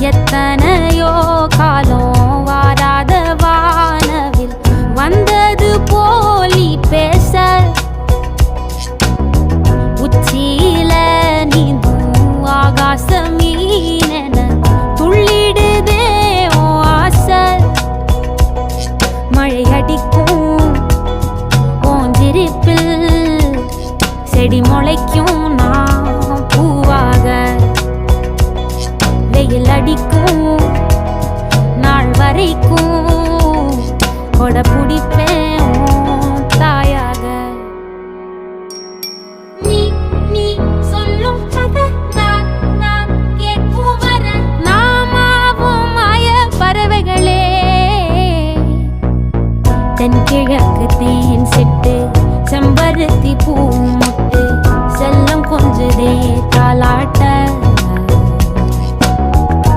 எத்தனையோ காலம் வாராத வானவில் வந்தது போலி பேச உச்சியில நீந்தும் ஆகாச மீனென துள்ளிடுதே ஓ ஆசை மழை அடிக்கும் ஓஞ்சிருப்பில் செடி முளைக்கும் நான் பூவாக வெயில் அடிக்கும் நாள் வரைக்கும் கொடை பிடிப்பேன் தாயாக நீ நீ சொல்லும் கதை நான் கேட்கும் வர நாமாவும் மாய பறவைகளே தென்கிழக்கு